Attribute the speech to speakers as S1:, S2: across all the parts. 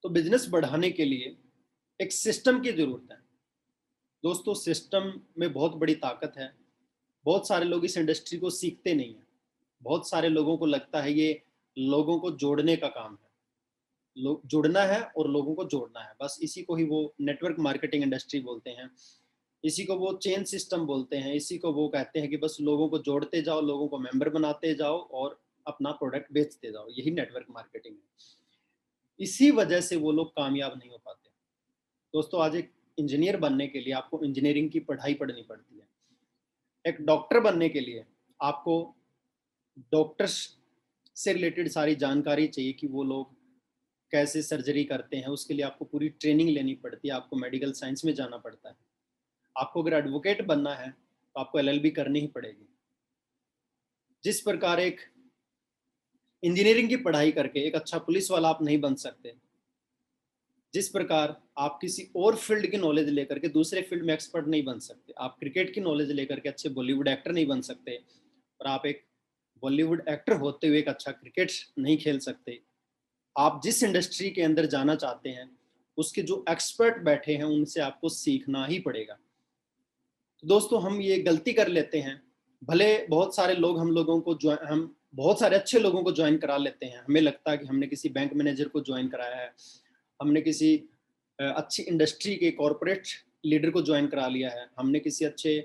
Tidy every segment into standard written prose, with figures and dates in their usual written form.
S1: तो बिजनेस बढ़ाने के लिए एक सिस्टम की जरूरत है। दोस्तों, सिस्टम में बहुत बड़ी ताकत है। बहुत सारे लोग इस इंडस्ट्री को सीखते नहीं हैं। बहुत सारे लोगों को लगता है ये लोगों को जोड़ने का काम है, लोग जुड़ना है और लोगों को जोड़ना है, बस इसी को ही वो नेटवर्क मार्केटिंग इंडस्ट्री बोलते हैं। इसी को वो चेन सिस्टम बोलते हैं। इसी को वो कहते हैं कि बस लोगों को जोड़ते जाओ, लोगों को मेंबर बनाते जाओ और अपना प्रोडक्ट बेचते जाओ। यही नेटवर्क मार्केटिंग है। इसी वजह से वो लोग कामयाब नहीं हो पाते। दोस्तों, आज एक इंजीनियर बनने के लिए आपको इंजीनियरिंग की पढ़ाई पढ़नी पड़ती है। एक डॉक्टर बनने के लिए आपको डॉक्टर्स से रिलेटेड सारी जानकारी चाहिए कि वो लोग कैसे सर्जरी करते हैं। उसके लिए आपको पूरी ट्रेनिंग लेनी पड़ती है। आपको मेडिकल साइंस में जाना पड़ता है। आपको अगर एडवोकेट बनना है तो आपको एलएलबी करनी ही पड़ेगी। जिस प्रकार एक इंजीनियरिंग की पढ़ाई करके एक अच्छा पुलिस वाला आप नहीं बन सकते, जिस प्रकार आप किसी और फील्ड की नॉलेज लेकर के दूसरे फील्ड में एक्सपर्ट नहीं बन सकते, आप क्रिकेट की नॉलेज लेकर के अच्छे बॉलीवुड एक्टर नहीं बन सकते, और आप एक बॉलीवुड एक्टर होते हुए एक अच्छा क्रिकेट नहीं खेल सकते। आप जिस इंडस्ट्री के अंदर जाना चाहते हैं उसके जो एक्सपर्ट बैठे हैं उनसे आपको सीखना ही पड़ेगा। तो दोस्तों, हम ये गलती कर लेते हैं। भले बहुत सारे लोग हम बहुत सारे अच्छे लोगों को ज्वाइन करा लेते हैं। हमें लगता है कि हमने किसी बैंक मैनेजर को ज्वाइन कराया है, हमने किसी अच्छी इंडस्ट्री के कॉरपोरेट लीडर को ज्वाइन करा लिया है, हमने किसी अच्छे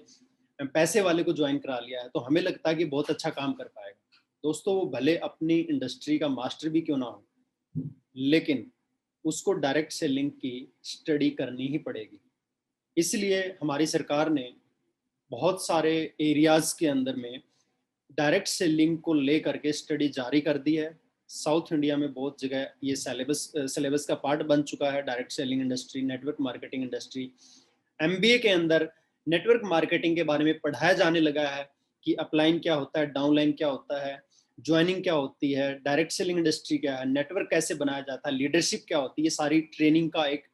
S1: पैसे वाले को ज्वाइन करा लिया है, तो हमें लगता है कि बहुत अच्छा काम कर पाएगा। दोस्तों, वो भले अपनी इंडस्ट्री का मास्टर भी क्यों ना हो, लेकिन उसको डायरेक्ट सेलिंग की स्टडी करनी ही पड़ेगी। इसलिए हमारी सरकार ने बहुत सारे एरियाज के अंदर में डायरेक्ट सेलिंग को लेकर के स्टडी जारी कर दी है। साउथ इंडिया में बहुत जगह ये सिलेबस का पार्ट बन चुका है। Direct selling industry, network marketing industry, MBA के अंदर नेटवर्क मार्केटिंग के बारे में पढ़ाया जाने लगा है कि अपलाइन क्या होता है, डाउनलाइन क्या होता है, ज्वाइनिंग क्या होती है, डायरेक्ट सेलिंग इंडस्ट्री क्या है, नेटवर्क कैसे बनाया जाता है, लीडरशिप क्या होती है। ये सारी ट्रेनिंग का एक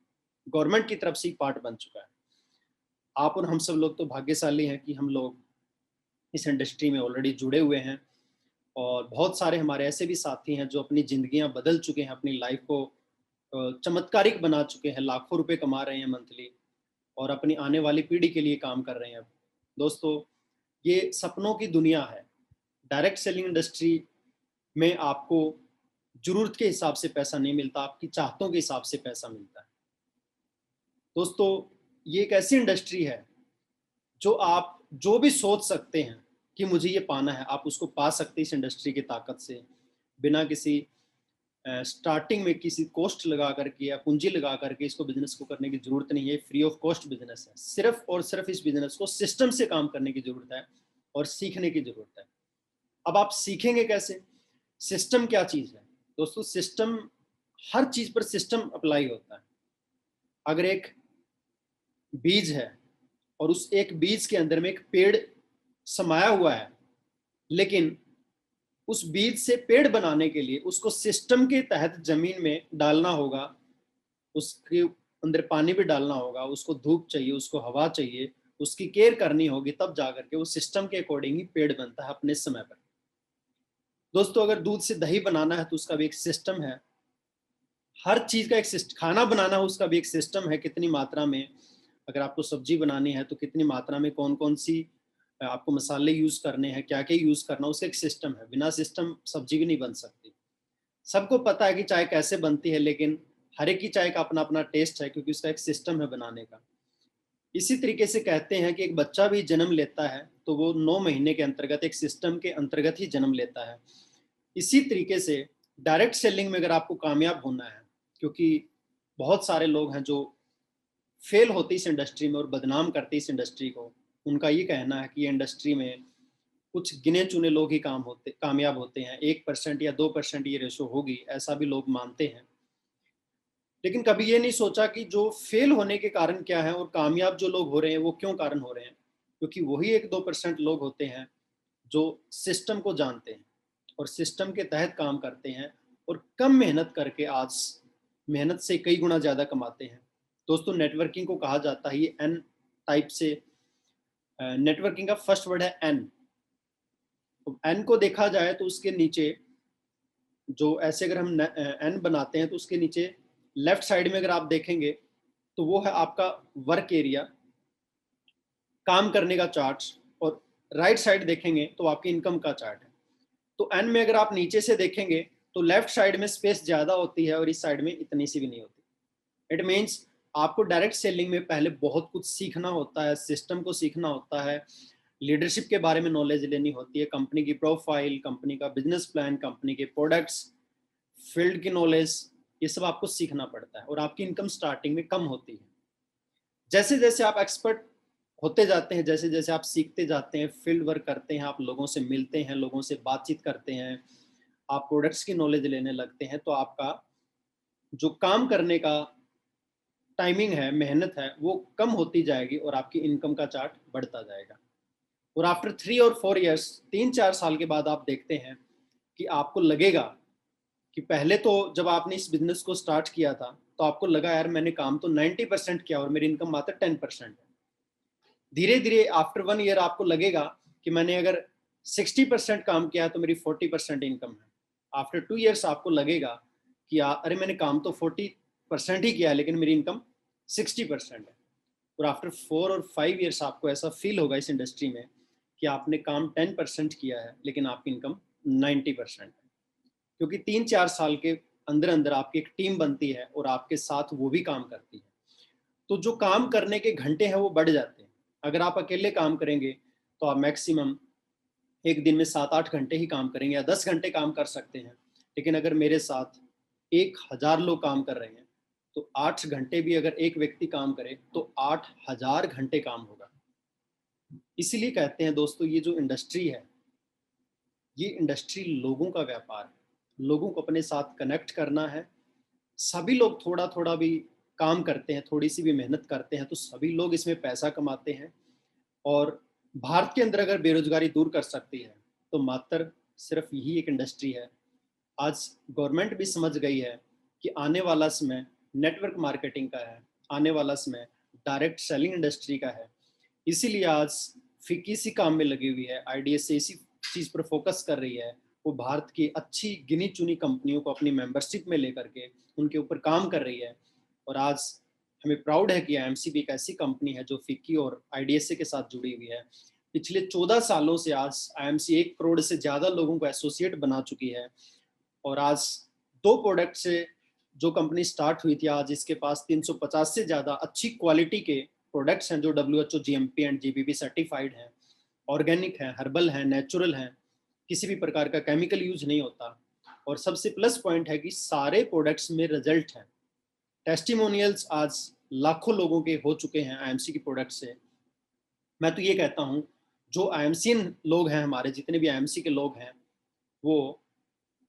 S1: गवर्नमेंट की तरफ से पार्ट बन चुका है। आप और हम सब लोग तो भाग्यशाली हैं कि हम लोग इस इंडस्ट्री में ऑलरेडी जुड़े हुए हैं। और बहुत सारे हमारे ऐसे भी साथी हैं जो अपनी जिंदगियां बदल चुके हैं, अपनी लाइफ को चमत्कारिक बना चुके हैं, लाखों रुपए कमा रहे हैं मंथली और अपनी आने वाली पीढ़ी के लिए काम कर रहे हैं। दोस्तों, ये सपनों की दुनिया है। डायरेक्ट सेलिंग इंडस्ट्री में आपको जरूरत के हिसाब से पैसा नहीं मिलता, आपकी चाहतों के हिसाब से पैसा मिलता है। दोस्तों, ये एक ऐसी इंडस्ट्री है जो आप जो भी सोच सकते हैं कि मुझे ये पाना है, आप उसको पा सकते हैं इस इंडस्ट्री की ताकत से। बिना किसी स्टार्टिंग में किसी कॉस्ट लगा करके या पूंजी लगा करके इसको बिजनेस को करने की जरूरत नहीं है। फ्री ऑफ कॉस्ट बिजनेस है। सिर्फ और सिर्फ इस बिजनेस को सिस्टम से काम करने की जरूरत है और सीखने की जरूरत है। अब आप सीखेंगे कैसे? सिस्टम क्या चीज है? दोस्तों, सिस्टम, हर चीज पर सिस्टम अप्लाई होता है। अगर एक बीज है और उस एक बीज के अंदर में एक पेड़ समाया हुआ है, लेकिन उस बीज से पेड़ बनाने के लिए उसको सिस्टम के तहत जमीन में डालना होगा, उसके अंदर पानी भी डालना होगा, उसको धूप चाहिए, उसको हवा चाहिए, उसकी केयर करनी होगी, तब जाकर के वो सिस्टम के अकॉर्डिंग ही पेड़ बनता है अपने समय पर। दोस्तों, अगर दूध से दही बनाना है तो उसका भी एक सिस्टम है। हर चीज का एक सिस्टम, खाना बनाना है उसका भी एक सिस्टम है। कितनी मात्रा में, अगर आपको सब्जी बनानी है तो कितनी मात्रा में कौन कौन सी आपको मसाले यूज करने हैं, क्या क्या यूज करना, उसका एक सिस्टम है। बिना सिस्टम सब्जी भी नहीं बन सकती। सबको पता है कि चाय कैसे बनती है, लेकिन हर एक की चाय का अपना अपना टेस्ट है, क्योंकि उसका एक सिस्टम है बनाने का। इसी तरीके से कहते हैं कि एक बच्चा भी जन्म लेता है तो वो 9 महीने के अंतर्गत एक सिस्टम के अंतर्गत ही जन्म लेता है। इसी तरीके से डायरेक्ट सेलिंग में अगर आपको कामयाब होना है, क्योंकि बहुत सारे लोग हैं जो फेल होते इस इंडस्ट्री में और बदनाम करते इस इंडस्ट्री को। उनका ये कहना है कि ये इंडस्ट्री में कुछ गिने चुने लोग ही कामयाब होते हैं, 1% या 2% ये रेशो होगी, ऐसा भी लोग मानते हैं। लेकिन कभी ये नहीं सोचा कि जो फेल होने के कारण क्या है और कामयाब जो लोग हो रहे हैं वो क्यों कारण हो रहे हैं। क्योंकि वही 1-2% लोग होते हैं जो सिस्टम को जानते हैं और सिस्टम के तहत काम करते हैं और कम मेहनत करके आज मेहनत से कई गुना ज़्यादा कमाते हैं। दोस्तों, नेटवर्किंग को कहा जाता है ये एन टाइप से। नेटवर्किंग का फर्स्ट वर्ड है एन। तो एन को देखा जाए तो उसके नीचे जो ऐसे अगर हम एन बनाते हैं तो उसके नीचे लेफ्ट साइड में अगर आप देखेंगे तो वो है आपका वर्क एरिया, काम करने का चार्ट, और राइट साइड देखेंगे तो आपकी इनकम का चार्ट है। तो एन में अगर आप नीचे से देखेंगे तो लेफ्ट साइड में स्पेस ज्यादा होती है और इस साइड में इतनी सी भी नहीं होती। इट मीन्स आपको डायरेक्ट सेलिंग में पहले बहुत कुछ सीखना होता है, सिस्टम को सीखना होता है, लीडरशिप के बारे में नॉलेज लेनी होती है, कंपनी की प्रोफाइल, कंपनी का बिजनेस प्लान, कंपनी के प्रोडक्ट्स, फील्ड की नॉलेज, ये सब आपको सीखना पड़ता है और आपकी इनकम स्टार्टिंग में कम होती है। जैसे जैसे आप एक्सपर्ट होते जाते हैं, जैसे जैसे आप सीखते जाते हैं, फील्ड वर्क करते हैं, आप लोगों से मिलते हैं, लोगों से बातचीत करते हैं, आप प्रोडक्ट्स की नॉलेज लेने लगते हैं, तो आपका जो काम करने का टाइमिंग है, मेहनत है, वो कम होती जाएगी और आपकी इनकम का चार्ट बढ़ता जाएगा। और आफ्टर 3 और 4 ईयर्स, 3-4 साल के बाद आप देखते हैं कि आपको लगेगा कि पहले तो जब आपने इस बिजनेस को स्टार्ट किया था तो आपको लगा यार मैंने काम तो 90% किया और मेरी इनकम मात्र 10% है। धीरे धीरे आफ्टर 1 ईयर आपको लगेगा कि मैंने अगर 60% काम किया तो मेरी 40% इनकम है। आफ्टर 2 ईयर्स आपको लगेगा कि अरे मैंने काम तो 40% ही किया लेकिन मेरी इनकम 60% है। और आफ्टर 4 और 5 ईयर्स आपको ऐसा फील होगा इस इंडस्ट्री में कि आपने काम 10% किया है लेकिन आपकी इनकम 90% है, क्योंकि 3-4 साल के अंदर अंदर आपकी एक टीम बनती है और आपके साथ वो भी काम करती है। तो जो काम करने के घंटे हैं वो बढ़ जाते हैं। अगर आप अकेले काम करेंगे तो आप मैक्सिमम एक दिन में 7-8 घंटे ही काम करेंगे या 10 घंटे काम कर सकते हैं। लेकिन अगर मेरे साथ 1,000 लोग काम कर रहे हैं तो 8 घंटे भी अगर एक व्यक्ति काम करे तो 8,000 घंटे काम होगा। इसीलिए कहते हैं दोस्तों, ये जो इंडस्ट्री है, ये इंडस्ट्री लोगों का व्यापार है। लोगों को अपने साथ कनेक्ट करना है। सभी लोग थोड़ा थोड़ा भी काम करते हैं, थोड़ी सी भी मेहनत करते हैं तो सभी लोग इसमें पैसा कमाते हैं। और भारत के अंदर अगर बेरोजगारी दूर कर सकती है तो मात्र सिर्फ यही एक इंडस्ट्री है। आज गवर्नमेंट भी समझ गई है कि आने वाला समय नेटवर्क मार्केटिंग का है, आने वाला समय डायरेक्ट सेलिंग इंडस्ट्री का है। इसीलिए आज फिक्की इसी काम में लगी हुई है, आईडीएस से इसी चीज़ पर फोकस कर रही है। वो भारत की अच्छी गिनी चुनी कंपनियों को अपनी मेंबरशिप में लेकर के उनके ऊपर काम कर रही है। और आज हमें प्राउड है कि आईएमसी भी एक ऐसी कंपनी है जो फिक्की और आईडीएसए के साथ जुड़ी हुई है। पिछले 14 सालों से आज आईएमसी 1 करोड़ से ज़्यादा लोगों को एसोसिएट बना चुकी है। और आज 2 प्रोडक्ट से जो कंपनी स्टार्ट हुई थी, आज इसके पास 350 से ज़्यादा अच्छी क्वालिटी के प्रोडक्ट्स हैं जो WHO GMP and GBP certified हैं, ऑर्गेनिक हैं, हर्बल हैं, नेचुरल हैं, किसी भी प्रकार का केमिकल यूज नहीं होता। और सबसे प्लस पॉइंट है कि सारे प्रोडक्ट्स में रिजल्ट है। टेस्टिमोनियल्स आज लाखों लोगों के हो चुके हैं आईएमसी की प्रोडक्ट से। मैं तो ये कहता हूँ जो आईएमसीएन लोग हैं, हमारे जितने भी आईएमसी के लोग हैं, वो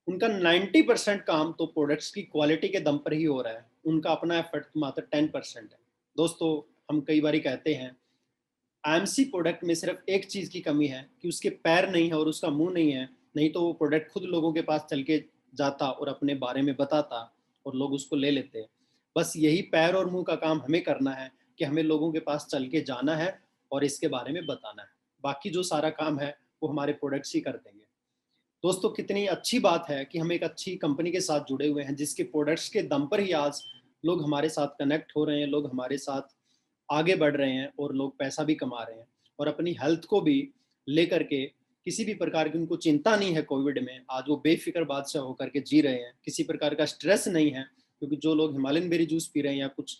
S1: उनका 90% काम तो प्रोडक्ट्स की क्वालिटी के दम पर ही हो रहा है। उनका अपना एफर्ट मात्र 10% है। दोस्तों, हम कई बार कहते हैं आईएमसी प्रोडक्ट में सिर्फ एक चीज़ की कमी है कि उसके पैर नहीं है और उसका मुंह नहीं है, नहीं तो वो प्रोडक्ट खुद लोगों के पास चल के जाता और अपने बारे में बताता और लोग उसको ले लेते। बस यही पैर और मुंह का काम हमें करना है कि हमें लोगों के पास चल के जाना है और इसके बारे में बताना है। बाकी जो सारा काम है वो हमारे प्रोडक्ट्स ही कर देंगे। दोस्तों, कितनी अच्छी बात है कि हम एक अच्छी कंपनी के साथ जुड़े हुए हैं जिसके प्रोडक्ट्स के दम पर ही आज लोग हमारे साथ कनेक्ट हो रहे हैं, लोग हमारे साथ आगे बढ़ रहे हैं और लोग पैसा भी कमा रहे हैं और अपनी हेल्थ को भी लेकर के किसी भी प्रकार की उनको चिंता नहीं है। कोविड में आज वो बेफिक्र बादशाह होकर के जी रहे हैं, किसी प्रकार का स्ट्रेस नहीं है। क्योंकि जो लोग हिमालयन बेरी जूस पी रहे हैं या कुछ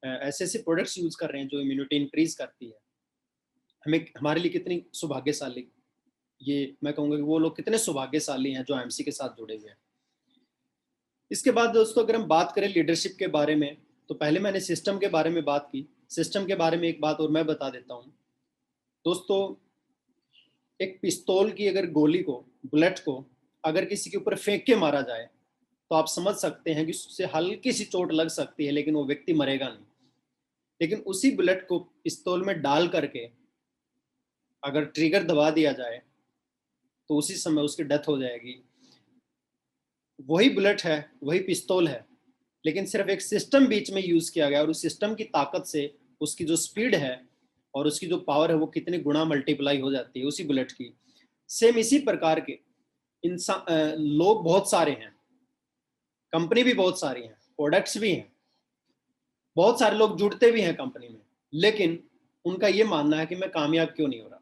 S1: ऐसे ऐसे प्रोडक्ट्स यूज कर रहे हैं जो इम्यूनिटी इंक्रीज करती है, हमें हमारे लिए कितनी सौभाग्यशाली, ये मैं कहूँगा कि वो लोग कितने सौभाग्यशाली हैं जो आईएमसी के साथ जुड़े हुए हैं। इसके बाद दोस्तों, अगर हम बात करें लीडरशिप के बारे में, तो पहले मैंने सिस्टम के बारे में बात की। सिस्टम के बारे में एक बात और मैं बता देता हूँ दोस्तों। एक पिस्तौल की अगर गोली को, बुलेट को अगर किसी के ऊपर फेंक के मारा जाए तो आप समझ सकते हैं कि उससे हल्की सी चोट लग सकती है लेकिन वो व्यक्ति मरेगा नहीं। लेकिन उसी बुलेट को पिस्तौल में डाल करके अगर ट्रिगर दबा दिया जाए तो उसी समय उसकी डेथ हो जाएगी। वही बुलेट है, वही पिस्तौल है, लेकिन सिर्फ एक सिस्टम बीच में यूज किया गया और उस सिस्टम की ताकत से उसकी जो स्पीड है और उसकी जो पावर है वो कितने गुना मल्टीप्लाई हो जाती है उसी बुलेट की। सेम इसी प्रकार के इंसान लोग बहुत सारे हैं, कंपनी भी बहुत सारी हैं, प्रोडक्ट्स भी हैं, बहुत सारे लोग जुड़ते भी हैं कंपनी में, लेकिन उनका ये मानना है कि मैं कामयाब क्यों नहीं हो रहा।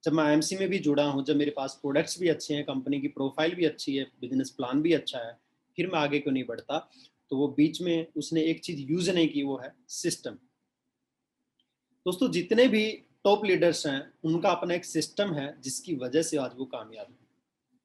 S1: जब मैं आईएमसी में भी जुड़ा हूँ, जब मेरे पास प्रोडक्ट्स भी अच्छे हैं, कंपनी की प्रोफाइल भी अच्छी है, बिजनेस प्लान भी अच्छा है, फिर मैं आगे क्यों नहीं बढ़ता। तो वो बीच में उसने एक चीज यूज नहीं की, वो है सिस्टम। दोस्तों जितने भी टॉप लीडर्स हैं, उनका अपना एक सिस्टम है जिसकी वजह से आज वो कामयाब है।